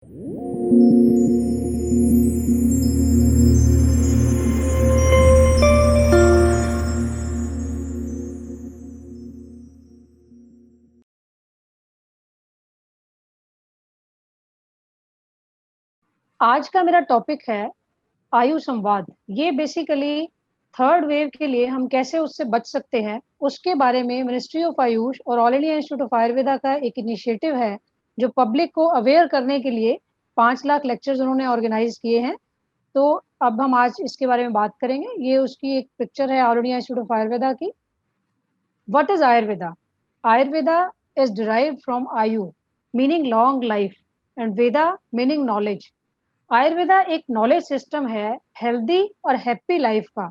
आज का मेरा टॉपिक है आयु संवाद। ये बेसिकली थर्ड वेव के लिए हम कैसे उससे बच सकते हैं, उसके बारे में मिनिस्ट्री ऑफ आयुष और all India institute of Ayurveda का एक इनिशिएटिव है, जो पब्लिक को अवेयर करने के लिए 5 लाख लेक्चर्स उन्होंने ऑर्गेनाइज किए हैं। तो अब हम आज इसके बारे में बात करेंगे। ये उसकी एक पिक्चर है all India institute of Ayurveda की। What is Ayurveda? Ayurveda is derived from Ayu, meaning long life, and Veda meaning knowledge. Ayurveda एक नॉलेज सिस्टम है हेल्दी और हैप्पी लाइफ का।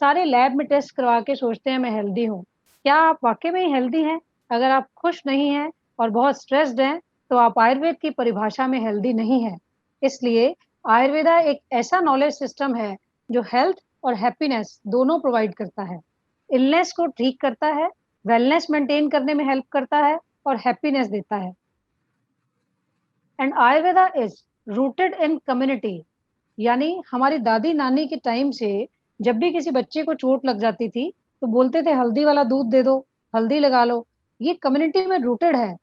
सारे लैब में टेस्ट करवा के सोचते हैं मैं हेल्दी हूँ। क्या आप वाकई में हेल्दी हैं? अगर आप खुश नहीं हैं और बहुत स्ट्रेस्ड हैं, तो आप आयुर्वेद की परिभाषा में हेल्दी नहीं हैं। इसलिए आयुर्वेदा एक ऐसा नॉलेज सिस्टम है जो हेल्थ और हैप्पीनेस दोनों प्रोवाइड करता है। इलनेस को ठीक करता है, वेलनेस मेंटेन करने में हेल्प करता है और हैप्पीनेस देता है। And Ayurveda is rooted in community, यानी हमारी दादी नानी के टाइम से जब भी किसी बच्चे को चोट लग जाती थी, तो बोलते थे हल्दी वाला दूध दे दो, हल्दी लगा लो। ये कम्युनिटी में रूटेड है।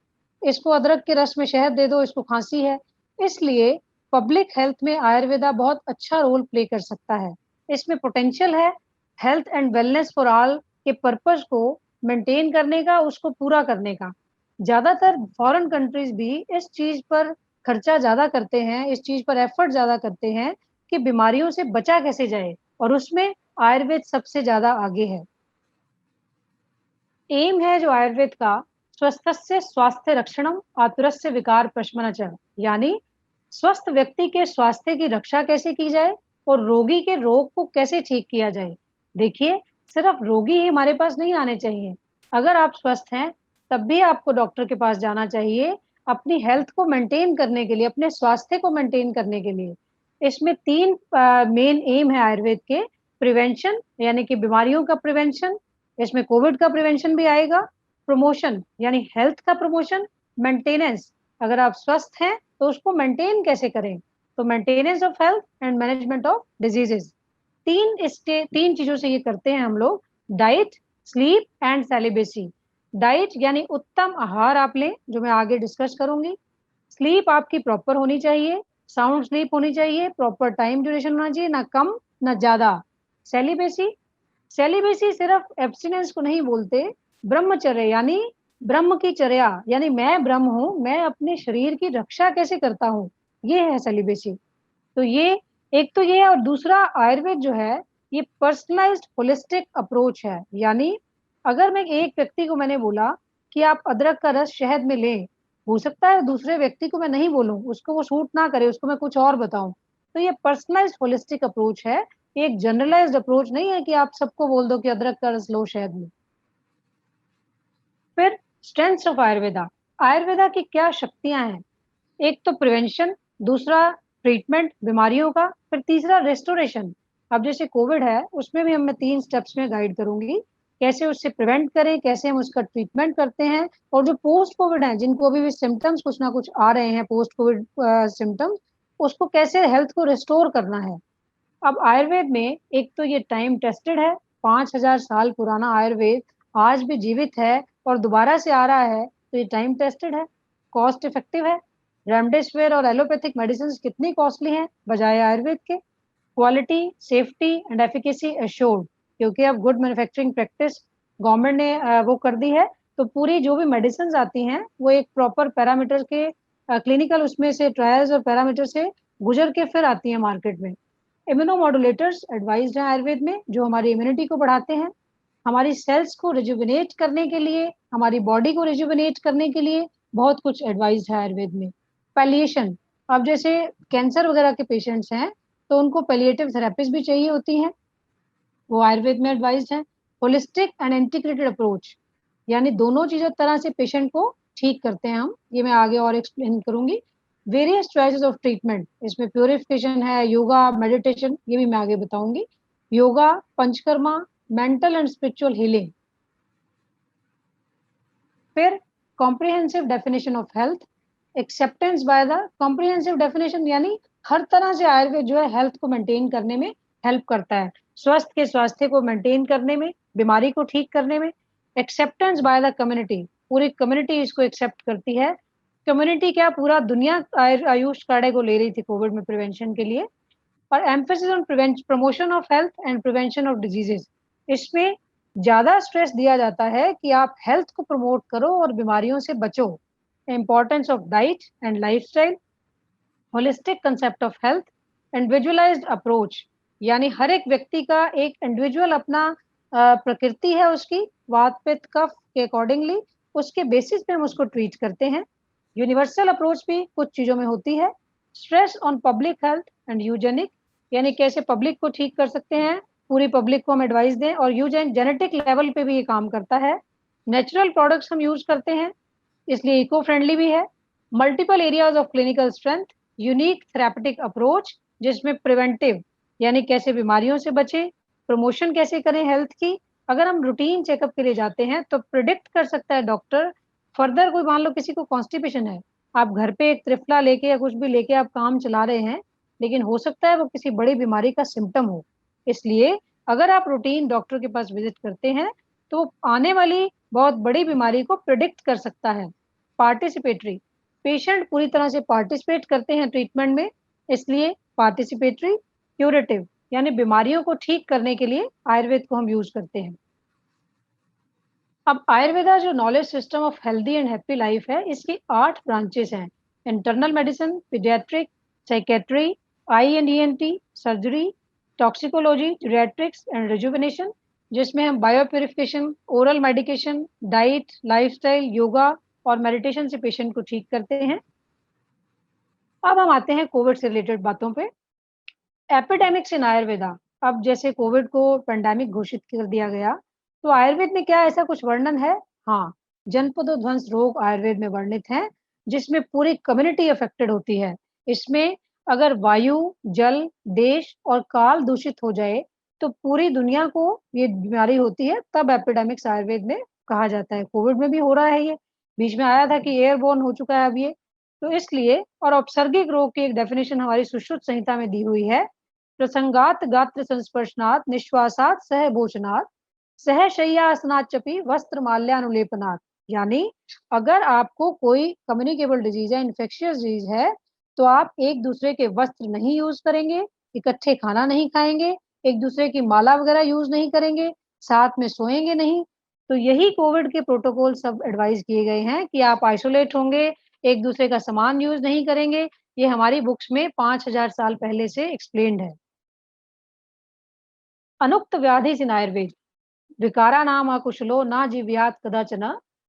इसको अदरक के रस में शहद दे दो, इसको खांसी है। इसलिए पब्लिक हेल्थ में आयुर्वेदा बहुत अच्छा रोल प्ले कर सकता है। इसमें पोटेंशियल है health and wellness for all के पर्पस को मेंटेन करने का, उसको पूरा करने का। ज्यादातर फॉरेन कंट्रीज भी इस चीज पर खर्चा ज्यादा करते हैं, इस चीज पर एफर्ट ज्यादा करते हैं कि बीमारियों से बचा कैसे जाए, और उसमें आयुर्वेद सबसे ज्यादा आगे है। एम है जो आयुर्वेद का, स्वस्थस्य स्वास्थ्य रक्षणम आतुरस्य विकार प्रशमनच, यानी स्वस्थ व्यक्ति के स्वास्थ्य की रक्षा कैसे की जाए और रोगी के रोग को कैसे ठीक किया जाए। देखिए, सिर्फ रोगी ही हमारे पास नहीं आने चाहिए। अगर आप स्वस्थ हैं, तब भी आपको डॉक्टर के पास जाना चाहिए, अपनी हेल्थ को मेंटेन करने के लिए, अपने स्वास्थ्य को मेंटेन करने के लिए। इसमें 3 मेन एम है आयुर्वेद के। प्रिवेंशन, यानी कि बीमारियों का प्रिवेंशन, इसमें कोविड का प्रिवेंशन भी आएगा। प्रमोशन, यानी हेल्थ का प्रमोशन। मेंटेनेंस, अगर आप स्वस्थ हैं तो उसको मेंटेन कैसे करें, तो maintenance of health and management of diseases. 3 चीजों से ये करते हैं हम लोग। Diet, sleep and celibacy. Diet यानी उत्तम आहार आप लें, जो मैं आगे डिस्कस करूंगी। स्लीप आपकी प्रॉपर होनी चाहिए, साउंड स्लीप होनी चाहिए, प्रॉपर टाइम ड्यूरेशन होना चाहिए, ना कम ना ज्यादा। सेलिबेसी, सेलिबेसी सिर्फ एब्सटिनेंस को नहीं बोलते, ब्रह्मचर्य यानी ब्रह्म की चर्या, यानी मैं ब्रह्म हूँ, मैं अपने शरीर की रक्षा कैसे करता हूँ, ये है सेलिबेसी। तो ये एक तो ये है, और दूसरा आयुर्वेद जो है, ये पर्सनलाइज्ड होलिस्टिक अप्रोच है। यानी अगर मैं एक व्यक्ति को मैंने बोला कि आप अदरक का रस शहद में लें, हो सकता है दूसरे व्यक्ति को मैं नहीं बोलूं, उसको वो सूट ना करे, उसको मैं कुछ और बताऊं। तो ये पर्सनलाइज्ड होलिस्टिक अप्रोच है, ये एक जनरलाइज्ड अप्रोच नहीं है कि आप सबको बोल दो कि अदरक का रस लो शहद में। फिर स्ट्रेंथ्स ऑफ आयुर्वेदा। आयुर्वेदा की क्या शक्तियां हैं? एक तो प्रिवेंशन, दूसरा ट्रीटमेंट बीमारियों का, फिर तीसरा रेस्टोरेशन। अब जैसे कोविड है, उसमें भी हम मैं 3 स्टेप्स में गाइड करूंगी, कैसे उससे प्रिवेंट करें, कैसे हम उसका ट्रीटमेंट करते हैं। और जो पोस्ट कोविड है, जिनको अभी भी सिम्टम्स कुछ ना कुछ आ रहे हैं, पोस्ट कोविड सिम्टम्स, उसको कैसे हेल्थ को रिस्टोर करना है। अब आयुर्वेद में एक तो ये टाइम टेस्टेड है, 5,000 साल पुराना आयुर्वेद आज भी जीवित है और दोबारा से आ रहा है, तो ये टाइम टेस्टेड है। कॉस्ट इफेक्टिव है। रेमडेसिविर और एलोपैथिक मेडिसिन कितनी कॉस्टली हैं बजाय आयुर्वेद के। Quality, safety and efficacy assured, क्योंकि अब गुड मैन्युफैक्चरिंग प्रैक्टिस गवर्नमेंट ने वो कर दी है। तो पूरी जो भी मेडिसिन आती हैं, वो एक प्रॉपर पैरामीटर के क्लिनिकल उसमें से ट्रायल्स और पैरामीटर से गुजर के फिर आती हैं मार्केट में। इम्यूनोमॉड्यूलेटर्स एडवाइज्ड हैं आयुर्वेद में, जो हमारी इम्यूनिटी को बढ़ाते हैं, हमारी सेल्स को रिजुविनेट करने के लिए, हमारी बॉडी को रिजुविनेट करने के लिए बहुत कुछ एडवाइस है आयुर्वेद में। पैलिएशन, अब जैसे कैंसर वगैरह के पेशेंट्स हैं, तो उनको पैलिएटिव थेरेपीज भी चाहिए होती हैं, वो आयुर्वेद में एडवाइस्ड है। होलिस्टिक एंड इंटीग्रेटेड अप्रोच, यानी दोनों चीजों तरह से पेशेंट को ठीक करते हैं हम, ये मैं आगे और एक्सप्लेन करूंगी। वेरियस चॉइसेस ऑफ ट्रीटमेंट, इसमें प्योरिफिकेशन है, योगा, मेडिटेशन, ये भी मैं आगे बताऊंगी। Yoga, panchakarma, mental and spiritual healing. फिर comprehensive definition of health, acceptance by the comprehensive definition, यानी हर तरह से आयुर्वेद जो है हेल्थ को मेंटेन करने में हेल्प करता है, स्वास्थ्य को मेंटेन करने में, बीमारी को ठीक करने में। एक्सेप्टेंस बाय द कम्युनिटी, पूरी कम्युनिटी इसको एक्सेप्ट करती है। कम्युनिटी क्या, पूरा दुनिया आयुष काढ़े को ले रही थी कोविड में प्रिवेंशन के लिए। और emphasis on promotion of health and prevention of diseases, इसमें ज्यादा स्ट्रेस दिया जाता है कि आप हेल्थ को प्रमोट करो और बीमारियों से बचो। Importance of diet and lifestyle, holistic concept of health, individualised approach, यानी हर एक व्यक्ति का एक इंडिविजुअल अपना प्रकृति है उसकी, वात पित्त कफ के अकॉर्डिंगली उसके बेसिस पे हम उसको ट्रीट करते हैं। यूनिवर्सल अप्रोच भी कुछ चीजों में होती है। Stress on public health and eugenic, यानी कैसे पब्लिक को ठीक कर सकते हैं, पूरी पब्लिक को हम एडवाइस दें। और यूजेन जेनेटिक लेवल पे भी ये काम करता है। नेचुरल प्रोडक्ट्स हम यूज करते हैं, इसलिए इको फ्रेंडली भी है। Multiple areas of clinical strength, unique therapeutic approach, जिसमें प्रिवेंटिव यानी कैसे बीमारियों से बचे, प्रमोशन कैसे करें हेल्थ की। अगर हम रूटीन चेकअप के लिए जाते हैं तो प्रिडिक्ट कर सकता है डॉक्टर फर्दर। कोई मान लो किसी को कॉन्स्टिपेशन है, आप घर पे एक त्रिफला लेके या कुछ भी लेके आप काम चला रहे हैं, लेकिन हो सकता है वो किसी बड़ी बीमारी का सिम्टम हो। इसलिए अगर आप रूटीन डॉक्टर के पास विजिट करते हैं तो आने वाली बहुत बड़ी बीमारी को प्रिडिक्ट कर सकता है। पार्टिसिपेटरी, पेशेंट पूरी तरह से पार्टिसिपेट करते हैं ट्रीटमेंट में, इसलिए पार्टिसिपेटरी। क्यूरेटिव, यानी बीमारियों को ठीक करने के लिए आयुर्वेद को हम यूज करते हैं। अब आयुर्वेदा जो knowledge system of healthy and happy life है, इसकी 8 ब्रांचेस हैं। Internal medicine, paediatric, psychiatry, eye and ENT, surgery, toxicology, geriatrics and rejuvenation, जिसमें हम bio purification, oral medication, diet, lifestyle, yoga और मेडिटेशन से पेशेंट को ठीक करते हैं। अब हम आते हैं कोविड से रिलेटेड बातों पे। एपिडेमिक्स इन आयुर्वेदा, अब जैसे कोविड को पेंडेमिक घोषित कर दिया गया, तो आयुर्वेद में क्या ऐसा कुछ वर्णन है? हाँ, जनपदो ध्वंस रोग आयुर्वेद में वर्णित हैं, जिसमें पूरी कम्युनिटी अफेक्टेड होती है। इसमें अगर वायु, जल, देश और काल दूषित हो जाए तो पूरी दुनिया को ये बीमारी होती है, तब एपिडेमिक्स आयुर्वेद में कहा जाता है। कोविड में भी हो रहा है ये, बीच में आया था कि एयरबोर्न हो चुका है अब ये। तो इसलिए, और औपसर्गिक रोग की एक डेफिनेशन हमारी सुश्रुत संहिता में दी हुई है। प्रसंगात गात्र संस्पर्शनात् निश्वासात् सह भोजनात् सह शय्यासनात् चपि वस्त्र माल्यानुलेपनात्, यानी अगर आपको कोई कम्युनिकेबल डिजीज है, इन्फेक्शियस डिजीज है, तो आप एक दूसरे के वस्त्र नहीं यूज करेंगे, इकट्ठे खाना नहीं खाएंगे, एक दूसरे की माला वगैरह यूज नहीं करेंगे, साथ में सोएंगे नहीं। तो यही कोविड के प्रोटोकॉल सब एडवाइस किए गए हैं कि आप आइसोलेट होंगे, एक दूसरे का सामान यूज नहीं करेंगे। ये हमारी बुक्स में 5000 साल पहले से एक्सप्लेन्ड है। अनुक्त व्याधि सिन आयुर्वेद, विकाराणाम अकुशलो ना जीव्यात कदाचन,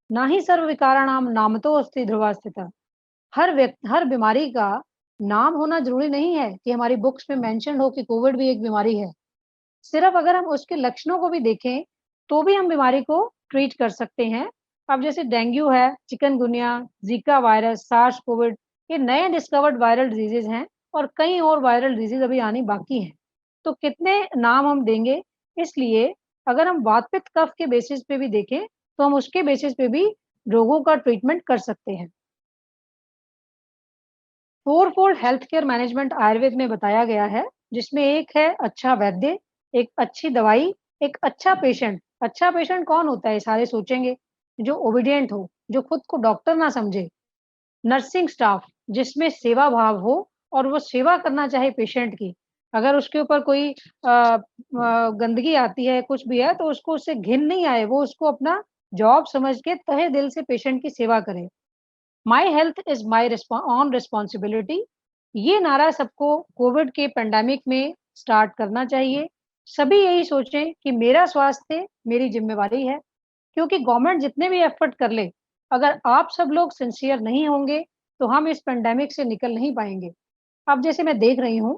ना ही सर्व विकाराणाम नामतो अस्ति ध्रुवा स्थिता। हर बीमारी का नाम होना जरूरी नहीं है कि हमारी बुक्स में मेंशन हो कि कोविड भी एक बीमारी है। सिर्फ अगर हम उसके लक्षणों को भी देखें तो भी हम बीमारी को ट्रीट कर सकते हैं। अब जैसे डेंगू है, chikungunya, Zika virus, SARS COVID, ये नए डिस्कवर्ड वायरल डिजीजेज हैं और कई और वायरल डिजीज अभी आनी बाकी हैं। तो कितने नाम हम देंगे, इसलिए अगर हम वात पित्त कफ के बेसिस पे भी देखें तो हम उसके बेसिस पे भी रोगों का ट्रीटमेंट कर सकते हैं। Four fold health care management Ayurveda में बताया गया है, जिसमें एक है अच्छा वैद्य, एक अच्छी दवाई, एक अच्छा पेशेंट। अच्छा पेशेंट कौन होता है, सारे सोचेंगे, जो ओबीडिएंट हो, जो खुद को डॉक्टर ना समझे। नर्सिंग स्टाफ, जिसमें सेवा भाव हो और वो सेवा करना चाहे पेशेंट की। अगर उसके ऊपर कोई गंदगी आती है, कुछ भी है, तो उसको उससे घिन नहीं आए, वो उसको अपना जॉब समझ के तहे दिल से पेशेंट की सेवा करे। My health is my on responsibility, ये नारा सबको कोविड के पेंडेमिक में स्टार्ट करना चाहिए। सभी यही सोचें कि मेरा स्वास्थ्य मेरी जिम्मेवारी है, क्योंकि गवर्नमेंट जितने भी एफर्ट कर ले, अगर आप सब लोग सिंसियर नहीं होंगे तो हम इस पेंडेमिक से निकल नहीं पाएंगे। अब जैसे मैं देख रही हूँ,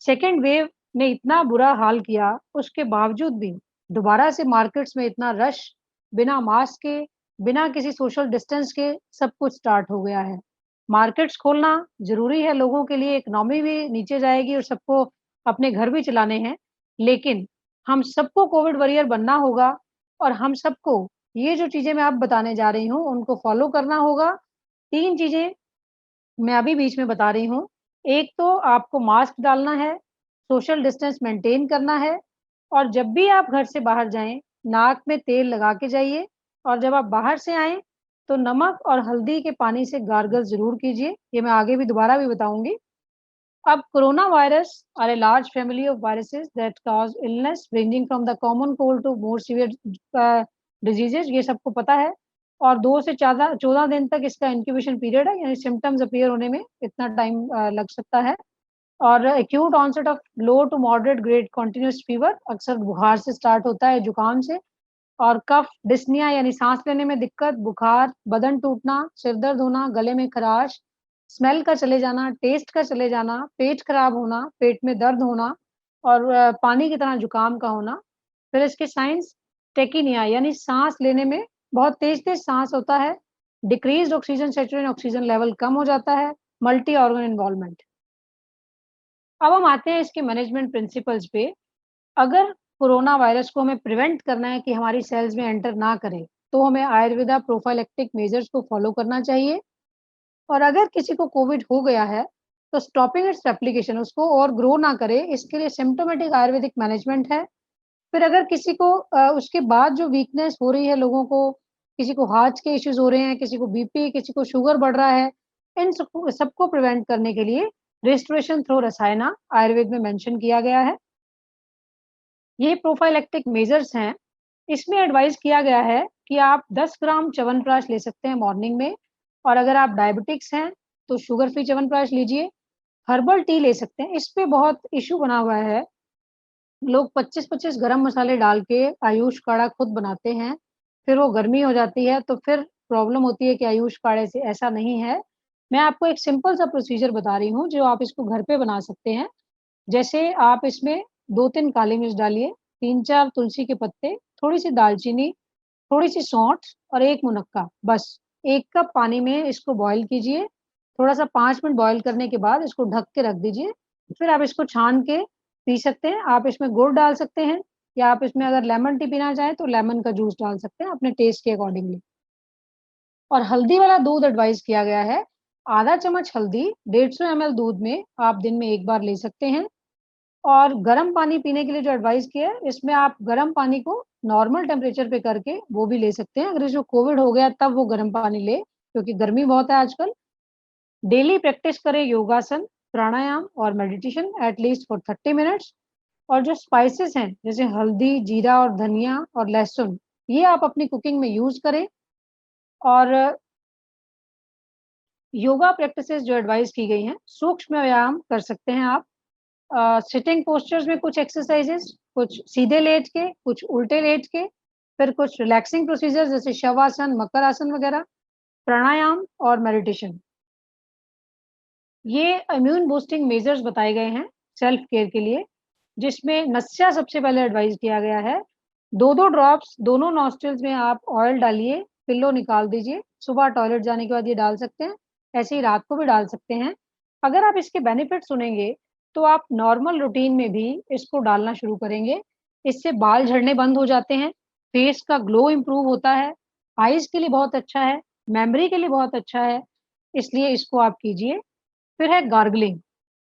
सेकेंड वेव ने इतना बुरा हाल किया, उसके बावजूद भी दोबारा से मार्केट्स में इतना रश, बिना मास्क के, बिना किसी सोशल डिस्टेंस के सब कुछ स्टार्ट हो गया है। मार्केट्स खोलना ज़रूरी है लोगों के लिए, इकोनॉमी भी नीचे जाएगी और सबको अपने घर भी चलाने हैं। लेकिन हम सबको कोविड वॉरियर बनना होगा और हम सबको ये जो चीज़ें मैं अब बताने जा रही हूँ, उनको फॉलो करना होगा। 3 चीज़ें मैं अभी बीच में बता रही हूँ। एक तो आपको मास्क डालना है, सोशल डिस्टेंस मेंटेन करना है और जब भी आप घर से बाहर जाएँ, नाक में तेल लगा के जाइए और जब आप बाहर से आएँ, तो नमक और हल्दी के पानी से गार्गल ज़रूर कीजिए। ये मैं आगे भी दोबारा भी बताऊँगी। अब corona virus are a large family of viruses that cause illness ranging from the common cold to more severe diseases, ये सबको पता है। और 2 से 14 दिन तक इसका इंक्यूबेशन पीरियड है, यानी सिम्पटम्स अपीयर होने में इतना टाइम लग सकता है। और acute onset of low to moderate grade continuous fever अक्सर बुखार से स्टार्ट होता है, जुकाम से। और कफ, डिस्निया यानी सांस लेने में दिक्कत, बुखार, बदन टूटना, सिर दर्द होना, गले में खराश, स्मेल का चले जाना, टेस्ट का चले जाना, पेट खराब होना, पेट में दर्द होना और पानी की तरह जुकाम का होना। फिर इसके साइंस, टेकिनिया यानी सांस लेने में बहुत तेज-तेज सांस होता है, डिक्रीज़्ड ऑक्सीजन सैचुरेशन, ऑक्सीजन लेवल कम हो जाता है, मल्टी ऑर्गन इन्वॉल्वमेंट। अब हम आते हैं इसके मैनेजमेंट प्रिंसिपल्स पे। अगर कोरोना वायरस को हमें प्रिवेंट करना है कि हमारी सेल्स में एंटर ना करे, तो हमें आयुर्वेदा प्रोफाइलेक्टिक मेजर्स को फॉलो करना चाहिए। और अगर किसी को कोविड हो गया है, तो स्टॉपिंग इट्स रेप्लिकेशन, उसको और ग्रो ना करे, इसके लिए सिम्प्टोमेटिक आयुर्वेदिक मैनेजमेंट है। फिर अगर किसी को उसके बाद जो वीकनेस हो रही है लोगों को, किसी को हार्ट के इश्यूज़ हो रहे हैं, किसी को बीपी, किसी को शुगर बढ़ रहा है, इन सबको प्रिवेंट करने के लिए रिस्टोरेशन थ्रू रसायना आयुर्वेद में मेंशन किया गया है। ये प्रोफाइलेक्टिक मेजर्स हैं। इसमें एडवाइस किया गया है कि आप 10 ग्राम च्यवनप्राश ले सकते हैं मॉर्निंग में और अगर आप डायबिटिक्स हैं, तो शुगर फ्री च्यवनप्राश लीजिए। हर्बल टी ले सकते हैं, इस पे बहुत इश्यू बना हुआ है। लोग 25-25 गरम मसाले डाल के आयुष काढ़ा खुद बनाते हैं, फिर वो गर्मी हो जाती है, तो फिर प्रॉब्लम होती है कि आयुष काढ़े से ऐसा नहीं है। मैं आपको एक सिंपल सा प्रोसीजर बता रही हूँ, जो आप इसको घर पे बना सकते हैं। जैसे आप इसमें 2-3 काली मिर्च डालिए, 3-4 तुलसी के पत्ते, थोड़ी-सी दालचीनी, थोड़ी-सी सौंठ और 1 मुनक्का, बस 1 कप पानी में इसको बॉयल कीजिए। थोड़ा-सा 5 मिनट बॉयल करने के बाद इसको ढक के रख दीजिए। फिर आप इसको छान के पी सकते हैं। आप इसमें गुड़ डाल सकते हैं या आप इसमें अगर लेमन टी पीना चाहें तो लेमन का जूस डाल सकते हैं अपने टेस्ट के अकॉर्डिंगली। और हल्दी वाला दूध एडवाइस किया गया है। आधा चम्मच हल्दी 150 एमएल दूध में आप दिन में 1 बार ले सकते हैं। और गर्म पानी पीने के लिए जो एडवाइस किया है, इसमें आप गर्म पानी को नॉर्मल टेम्परेचर पे करके वो भी ले सकते हैं। अगर इसको कोविड हो गया तब वो गर्म पानी लें, क्योंकि गर्मी बहुत है आजकल। डेली प्रैक्टिस करें योगासन, प्राणायाम और meditation at least for 30 minutes. और जो स्पाइसेस हैं, जैसे हल्दी, जीरा और धनिया और लहसुन, ये आप अपनी कुकिंग में यूज़ करें। और योगा प्रैक्टिसेस जो एडवाइस की गई हैं, सूक्ष्म व्यायाम कर सकते हैं आप। सिटिंग पोस्चर्स में कुछ एक्सरसाइजेस, कुछ सीधे लेट के, कुछ उल्टे लेट के, फिर कुछ रिलैक्सिंग प्रोसीजर्स जैसे शवासन, मकर आसन वगैरह, प्राणायाम और मेडिटेशन। ये इम्यून बूस्टिंग मेजर्स बताए गए हैं सेल्फ केयर के लिए, जिसमें नस्या सबसे पहले एडवाइस किया गया है। 2-2 ड्रॉप्स दोनों नॉस्ट्रिल्स में आप ऑयल डालिए, पिल्लो निकाल दीजिए। सुबह टॉयलेट जाने के बाद ये डाल सकते हैं, ऐसे ही रात को भी डाल सकते हैं। अगर आप इसके बेनिफिट सुनेंगे, तो आप नॉर्मल रूटीन में भी इसको डालना शुरू करेंगे। इससे बाल झड़ने बंद हो जाते हैं, फेस का ग्लो इम्प्रूव होता है, आइज़ के लिए बहुत अच्छा है, मेमोरी के लिए बहुत अच्छा है, इसलिए इसको आप कीजिए। फिर है गार्गलिंग।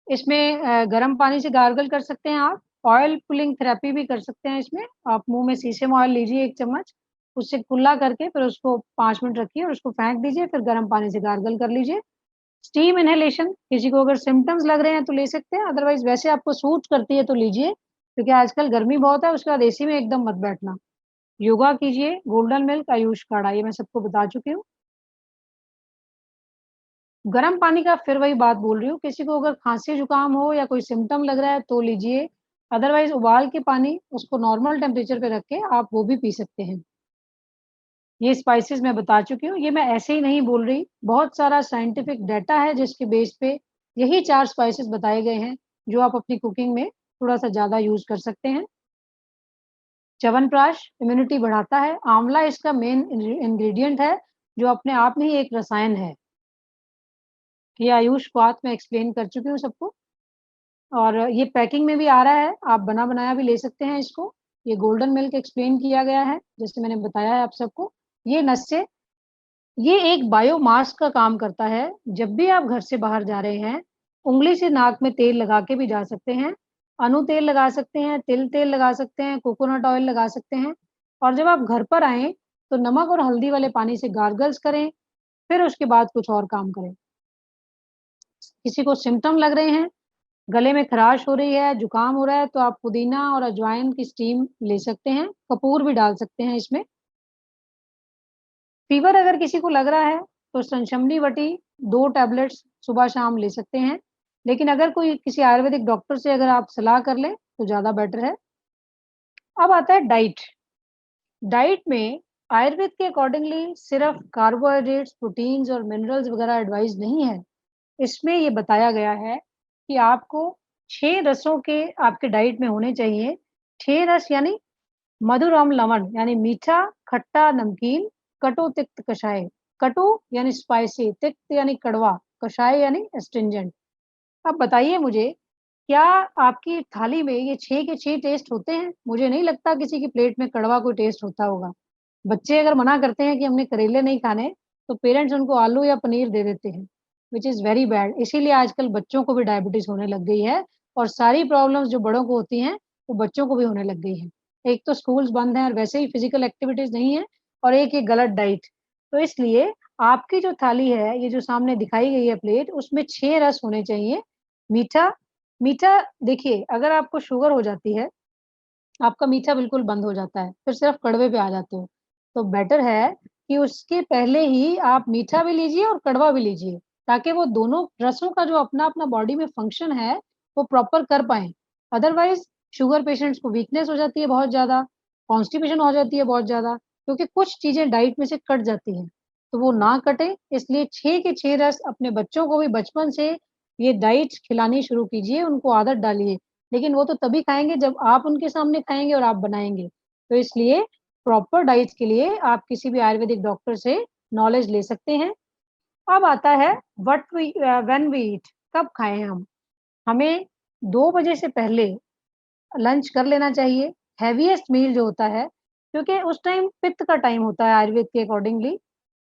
इसमें गर्म पानी से गार्गल कर सकते हैं आप, ऑयल पुलिंग थेरेपी भी कर सकते हैं इसमें। आप मुँह में सीसम ऑयल लीजिए 1 चम्मच, उससे कुल्ला करके फिर उसको 5 मिनट रखिए और उसको फेंक दीजिए, फिर गर्म पानी से गार्गल कर लीजिए। स्टीम इन्हेलेशन, किसी को अगर सिम्पटम्स लग रहे हैं तो ले सकते हैं, अदरवाइज़ वैसे आपको सूट करती है तो लीजिए, क्योंकि आजकल गर्मी बहुत है, उसके बाद एसी में एकदम मत बैठना। योगा कीजिए, गोल्डन मिल्क, आयुष काढ़ा, ये मैं सबको बता चुकी हूँ। गर्म पानी का फिर वही बात बोल रही हूँ, किसी को अगर खाँसी-जुकाम हो या कोई सिम्पटम लग रहा है तो लीजिए, अदरवाइज़ उबाल के पानी उसको नॉर्मल टेम्परेचर पे रख के आप वो भी पी सकते हैं। ये स्पाइसेस मैं बता चुकी हूँ, ये मैं ऐसे ही नहीं बोल रही, बहुत सारा साइंटिफिक डाटा है जिसके बेस पे यही 4 स्पाइसेस बताए गए हैं, जो आप अपनी कुकिंग में थोड़ा-सा ज़्यादा यूज़ कर सकते हैं। च्यवनप्राश इम्यूनिटी बढ़ाता है, आंवला इसका मेन इंग्रीडिएंट है, जो अपने आप में ही एक रसायन है। ये आयुष बात मैं एक्सप्लेन कर चुकी हूँ सबको। और ये पैकिंग में भी आ रहा है, आप बना-बनाया भी ले सकते हैं इसको। ये गोल्डन मिल्क एक्सप्लेन किया गया है, जैसे मैंने बताया है आप सबको। ये नस्से ये एक बायोमास का काम करता है। जब भी आप घर से बाहर जा रहे हैं, उँगली से नाक में तेल लगा के भी जा सकते हैं। अनु तेल लगा सकते हैं, तिल तेल लगा सकते हैं, कोकोनट ऑयल लगा सकते हैं। और जब आप घर पर आएँ, तो नमक और हल्दी वाले पानी से गार्गल्स करें, फिर उसके बाद कुछ और काम करें। किसी को सिम्पटम लग रहे हैं, गले में खराश हो रही है, जुकाम हो रहा है, तो आप पुदीना और अजवाइन की स्टीम ले सकते हैं, कपूर भी डाल सकते हैं इसमें। फ़ीवर अगर किसी को लग रहा है, तो संशमनी वटी 2 टैबलेट्स सुबह-शाम ले सकते हैं। लेकिन अगर कोई किसी आयुर्वेदिक डॉक्टर से अगर आप सलाह कर लें, तो ज़्यादा बेटर है। अब आता है डाइट। डाइट में आयुर्वेद के अकॉर्डिंगली सिर्फ़ कार्बोहाइड्रेट्स, प्रोटीन्स और मिनरल्स वगैरह एडवाइस नहीं है। इसमें ये बताया गया है कि आपको 6 रसों के आपके डाइट में होने चाहिए। 6 रस यानी मधुर, अम्ल, लवण यानी मीठा, खट्टा, नमकीन, कटु, तिक्त, कषाय। कटु यानी स्पाइसी, तिक्त यानी कड़वा, कषाय यानी एस्ट्रिंजेंट। अब बताइए मुझे, क्या आपकी थाली में ये 6 के 6 टेस्ट होते हैं? मुझे नहीं लगता किसी की प्लेट में कड़वा कोई टेस्ट होता होगा। बच्चे अगर मना करते हैं कि हमने करेले नहीं खाने, तो पेरेंट्स उनको आलू या पनीर दे देते हैं, व्हिच इज़ वेरी बैड। इसीलिए आजकल बच्चों को भी डायबिटीज़ होने लग गई है और सारी प्रॉब्लम्स जो बड़ों को होती हैं, वो बच्चों को भी होने लग गई हैं। एक तो स्कूल्स बंद हैं और वैसे ही फिज़िकल एक्टिविटीज़ नहीं है और एक ये गलत डाइट। तो इसलिए आपकी जो थाली है, ये जो सामने दिखाई गई है प्लेट, उसमें 6 रस होने चाहिए। मीठा मीठा देखिए, अगर आपको शुगर हो जाती है, आपका मीठा बिल्कुल बंद हो जाता है, फिर सिर्फ़ कड़वे पे आ जाते हो। तो बेटर है कि उसके पहले ही आप मीठा भी लीजिए और कड़वा भी लीजिए, ताकि वो दोनों रसों का जो अपना-अपना बॉडी में फ़ंक्शन है, वो प्रॉपर कर पाएँ। अदरवाइज़ शुगर पेशेंट्स को वीकनेस हो जाती है बहुत ज़्यादा, कॉन्स्टिपेशन हो जाती है बहुत ज़्यादा, क्योंकि कुछ चीज़ें डाइट में से कट जाती हैं। तो वो ना कटें, इसलिए 6 के 6 रस अपने बच्चों को भी बचपन से ये डाइट खिलानी शुरू कीजिए, उनको आदत डालिए। लेकिन वो तो तभी खाएँगे जब आप उनके सामने खाएँगे और आप बनाएँगे। तो इसलिए प्रॉपर डाइट के लिए आप किसी भी आयुर्वेदिक डॉक्टर से नॉलेज ले सकते हैं। अब आता है व्हेन वी ईट, कब खाएँ हम? हमें 2 बजे से पहले लंच कर लेना चाहिए, हेवीएस्ट मील जो होता है, क्योंकि उस टाइम पित्त का टाइम होता है आयुर्वेद के अकॉर्डिंगली।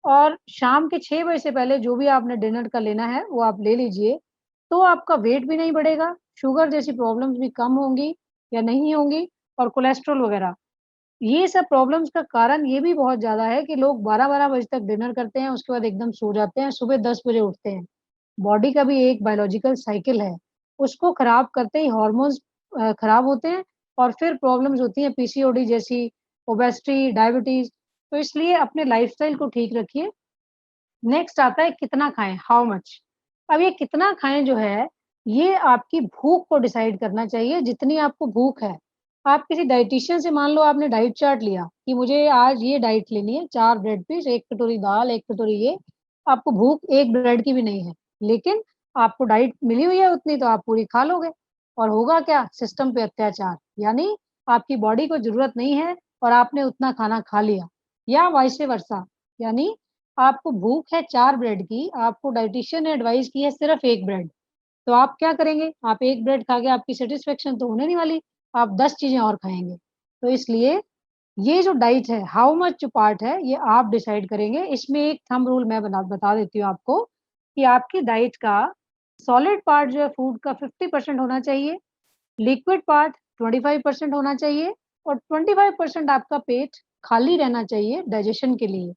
और शाम के 6 बजे से पहले जो भी आपने डिनर का लेना है, वो आप ले लीजिए, तो आपका वेट भी नहीं बढ़ेगा, शुगर जैसी प्रॉब्लम्स भी कम होंगी या नहीं होंगी और कोलेस्ट्रॉल वगैरह। ये सब प्रॉब्लम्स का कारण ये भी बहुत ज़्यादा है कि लोग 12-12 बजे तक डिनर करते हैं, उसके बाद एकदम सो जाते हैं, सुबह 10 बजे उठते हैं। बॉडी का भी एक बायोलॉजिकल साइकिल है, उसको खराब करते ही हार्मोन्स खराब होते हैं और फिर प्रॉब्लम्स होती हैं पीसीओडी जैसी, ओबेसिटी, डायबिटीज़। तो इसलिए अपने लाइफ़स्टाइल को ठीक रखिए। नेक्स्ट आता है कितना खाएँ, हाउ मच। अब ये कितना खाएँ जो है, ये आपकी भूख को डिसाइड करना चाहिए, जितनी आपको भूख है। आप किसी डायटीशियन से मान लो आपने डाइट चार्ट लिया कि मुझे आज ये डाइट लेनी है, 4 ब्रेड पीस, 1 कटोरी दाल, 1 कटोरी ये, आपको भूख 1 ब्रेड की भी नहीं है। लेकिन आपको डाइट मिली हुई है उतनी तो आप पूरी खा लोगे और होगा क्या? सिस्टम पे अत्याचार, यानी आपकी बॉडी को ज़रूरत नहीं है और आपने उतना खाना खा लिया या वाइस वर्सा, यानी आपको भूख है 4 ब्रेड की, आपको डायटीशियन ने एडवाइस की है सिर्फ़ 1 ब्रेड, तो आप क्या करेंगे? आप 1 ब्रेड खा के आपकी सैटिस्फैक्शन तो होने नहीं वाली, आप 10 चीज़ें और खाएँगे। तो इसलिए ये जो डाइट है, हाउ मच जो पार्ट है, ये आप डिसाइड करेंगे। इसमें एक थंब रूल मैं बता देती हूँ आपको कि आपकी डाइट का सॉलिड पार्ट जो है फूड का 50% होना चाहिए, लिक्विड पार्ट 25% होना चाहिए और 25% आपका पेट खाली रहना चाहिए डाइजेशन के लिए।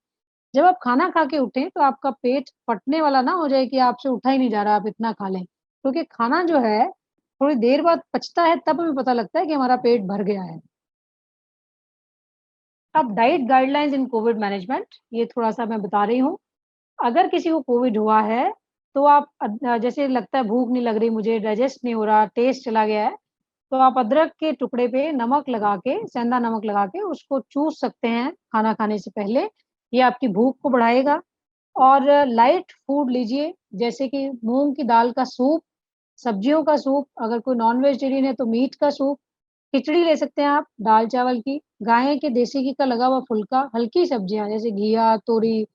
जब आप खाना खा के उठें, तो आपका पेट फटने वाला ना हो जाए कि आपसे उठा ही नहीं जा रहा, आप इतना खा लें। क्योंकि खाना जो है, थोड़ी देर बाद पचता है, तब हमें पता लगता है कि हमारा पेट भर गया है। अब डाइट गाइडलाइंस इन कोविड मैनेजमेंट, ये थोड़ा-सा मैं बता रही हूँ। अगर किसी को कोविड हुआ है, तो आप जैसे लगता है भूख नहीं लग रही मुझे, डाइजेस्ट नहीं हो रहा, टेस्ट चला गया है, तो आप अदरक के टुकड़े पे नमक लगा के, सेंधा नमक लगा के उसको चूस सकते हैं खाना खाने से पहले। ये आपकी भूख को बढ़ाएगा। और लाइट फूड लीजिए, जैसे कि मूँग की दाल का सूप, सब्जियों का सूप, अगर कोई नॉन वेजिटेरियन है तो मीट का सूप, खिचड़ी ले सकते हैं आप दाल-चावल की, गाय के देसी घी का लगा हुआ फुल्का, हल्की सब्जियाँ जैसे घिया, तोरी,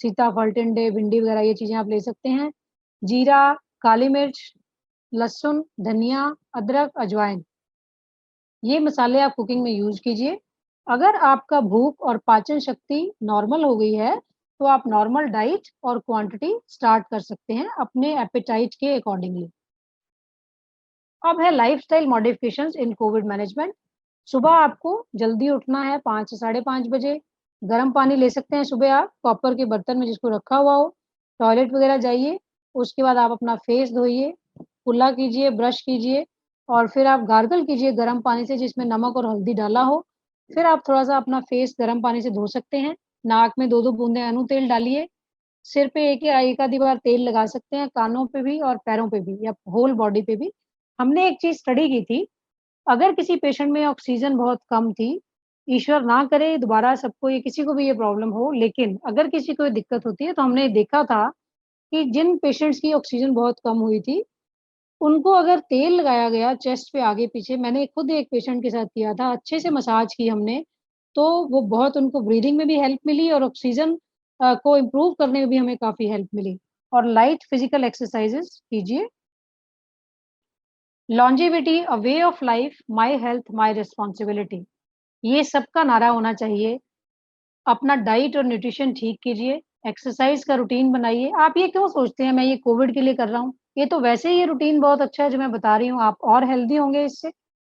सीताफल, टिंडे, भिंडी वगैरह ये चीज़ें आप ले सकते हैं। जीरा, काली मिर्च, लहसुन, धनिया, अदरक, अजवाइन, ये मसाले आप कुकिंग में यूज़ कीजिए। अगर आपका भूख और पाचन शक्ति नॉर्मल हो गई है, तो आप नॉर्मल डाइट और क्वांटिटी स्टार्ट कर सकते हैं अपने एपेटाइट के अकॉर्डिंगली। अब है लाइफस्टाइल मॉडिफिकेशंस इन कोविड मैनेजमेंट। सुबह आपको जल्दी उठना है 5 से साढ़े 5 बजे। गर्म पानी ले सकते हैं सुबह आप कॉपर के बर्तन में जिसको रखा हुआ हो। टॉयलेट वगैरह जाइए, उसके बाद आप अपना फेस धोइए, कुल्ला कीजिए, ब्रश कीजिए और फिर आप गार्गल कीजिए गर्म पानी से जिसमें नमक और हल्दी डाला हो। फिर आप थोड़ा-सा अपना फेस गर्म पानी से धो सकते हैं। नाक में 2-2 बूंदे अनु तेल डालिए। सिर पे एक या एक आधी बार तेल लगा सकते हैं, कानों पे भी और पैरों पे भी या होल बॉडी पे भी। हमने एक चीज़ स्टडी की थी, अगर किसी पेशेंट में ऑक्सीजन बहुत कम थी, ईश्वर ना करे दोबारा सबको ये किसी को भी ये प्रॉब्लम हो, लेकिन अगर किसी को ये दिक्कत होती है तो हमने देखा था कि जिन पेशेंट्स की ऑक्सीजन बहुत कम हुई थी, उनको अगर तेल लगाया गया चेस्ट पे आगे-पीछे, मैंने खुद एक पेशेंट के साथ किया था, अच्छे से मसाज की हमने, तो वो बहुत उनको ब्रीथिंग में भी हेल्प मिली और ऑक्सीजन को इम्प्रूव करने में भी हमें काफ़ी हेल्प मिली। और लाइट फिजिकल एक्सरसाइज़ेज़ कीजिए। Longevity a way of life, my health my responsibility, ये सबका नारा होना चाहिए। अपना डाइट और न्यूट्रिशन ठीक कीजिए, एक्सरसाइज का रूटीन बनाइए। आप ये क्यों सोचते हैं मैं ये कोविड के लिए कर रहा हूँ? ये तो वैसे ही ये रूटीन बहुत अच्छा है जो मैं बता रही हूँ, आप और हेल्दी होंगे इससे।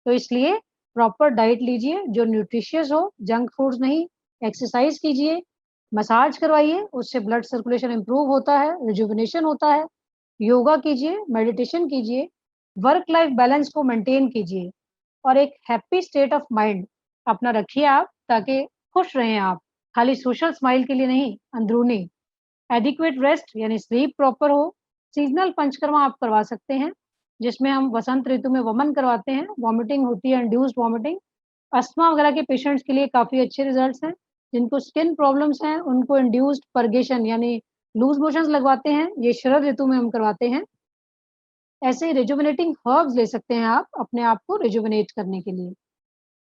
तो इसलिए प्रॉपर डाइट लीजिए जो न्यूट्रिशियस हो, जंक फूड्स नहीं। एक्सरसाइज कीजिए, मसाज करवाइए, उससे ब्लड सर्कुलेशन इम्प्रूव होता है, रिजुविनेशन होता है। योगा कीजिए, मेडिटेशन कीजिए, वर्क लाइफ बैलेंस को मेंटेन कीजिए और एक हैप्पी स्टेट ऑफ माइंड अपना रखिए आप ताकि खुश रहें आप। खाली सोशल स्माइल के लिए नहीं, अंदरूनी। एडिक्वेट रेस्ट यानी स्लीप प्रॉपर हो। सीज़नल पंचकर्मा आप करवा सकते हैं, जिसमें हम वसंत ऋतु में वमन करवाते हैं, वॉमिटिंग होती है, इंड्यूस्ड वॉमिटिंग। अस्थमा वगैरह के पेशेंट्स के लिए काफ़ी अच्छे रिजल्ट्स हैं। जिनको स्किन प्रॉब्लम्स हैं, उनको इंड्यूस्ड परगेशन यानी लूज़ मोशंस लगवाते हैं, ये शरद ऋतु में हम करवाते हैं। ऐसे ही रिजुविनेटिंग हर्ब्स ले सकते हैं आप, अपने आप को रिजुविनेट करने के लिए।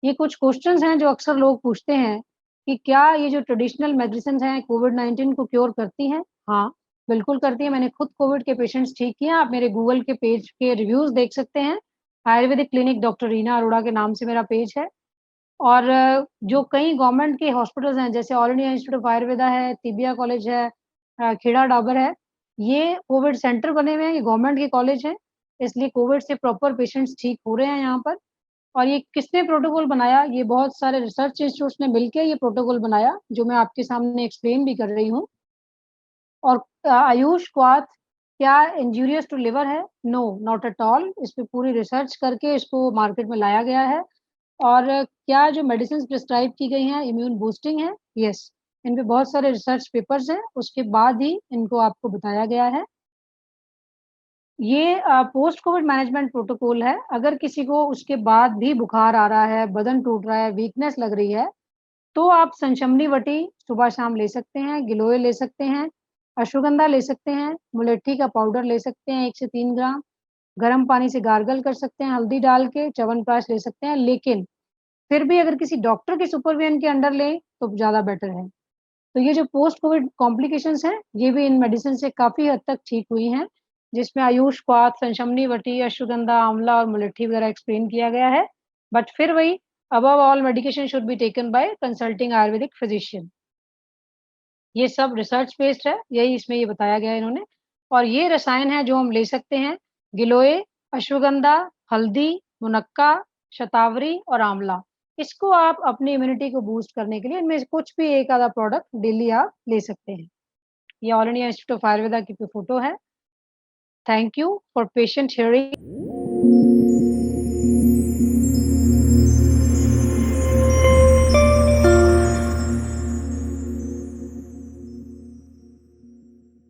ये कुछ क्वेश्चंस हैं जो अक्सर लोग पूछते हैं कि क्या ये जो ट्रेडिशनल मेडिसिन्स हैं कोविड-19 को क्योर करती हैं? हाँ, बिल्कुल करती हैं। मैंने खुद कोविड के पेशेंट्स ठीक किए हैं। आप मेरे गूगल के पेज के रिव्यूज़ देख सकते हैं। आयुर्वेदिक क्लिनिक डॉक्टर रीना अरोड़ा के नाम से मेरा पेज है। और जो कई गवर्नमेंट के हॉस्पिटल्स हैं जैसे all India institute of Ayurveda है, तिबिया कॉलेज है, खेड़ा डाबर है, ये कोविड सेंटर बने हुए हैं, ये गवर्नमेंट के कॉलेज हैं। इसलिए कोविड से प्रॉपर पेशेंट्स ठीक हो रहे हैं यहाँ पर। और ये किसने प्रोटोकॉल बनाया? ये बहुत सारे रिसर्च इंस्टीट्यूट्स ने मिलके ये प्रोटोकॉल बनाया, जो मैं आपके सामने एक्सप्लेन भी कर रही हूँ। और आयुष क्वाथ क्या इंजूरियस टू लिवर है? No, not at all. इस पे पूरी रिसर्च करके इसको मार्केट में लाया गया है। और क्या जो मेडिसिन्स प्रिस्क्राइब की गई हैं इम्यून बूस्टिंग है? यस। इन पे बहुत सारे रिसर्च पेपर्स हैं, उसके बाद ही इनको आपको बताया गया है। ये पोस्ट कोविड मैनेजमेंट प्रोटोकॉल है। अगर किसी को उसके बाद भी बुखार आ रहा है, बदन टूट रहा है, वीकनेस लग रही है, तो आप संशमनी वटी सुबह-शाम ले सकते हैं, गिलोय ले सकते हैं, अश्वगंधा ले सकते हैं, मुलेठी का पाउडर ले सकते हैं 1 से 3 ग्राम, गर्म पानी से गार्गल कर सकते हैं हल्दी डाल के, च्यवनप्राश ले सकते हैं। लेकिन फिर भी अगर किसी डॉक्टर के सुपरविजन के अंडर लें, तो ज़्यादा बेटर है। तो ये जो पोस्ट कोविड कॉम्प्लिकेशंस हैं, ये भी इन मेडिसिन से काफ़ी हद तक ठीक हुई हैं, जिसमें आयुष, क्वाथ, संशमनी वटी, अश्वगंधा, आंवला और मुलेठी वगैरह एक्सप्लेन किया गया है। बट फिर वही above all medication should be taken by consulting Ayurvedic physician. ये सब रिसर्च बेस्ड है, यही इसमें ये बताया गया है इन्होंने। और ये रसायन है जो हम ले सकते हैं, गिलोय, अश्वगंधा, हल्दी, मुनक्का, शतावरी और आंवला। इसको आप अपनी इम्यूनिटी को बूस्ट करने के लिए इनमें से कुछ भी एक आधा प्रोडक्ट डेली आप ले सकते हैं। ये all India institute of Ayurveda की फोटो है। Thank you for patient hearing.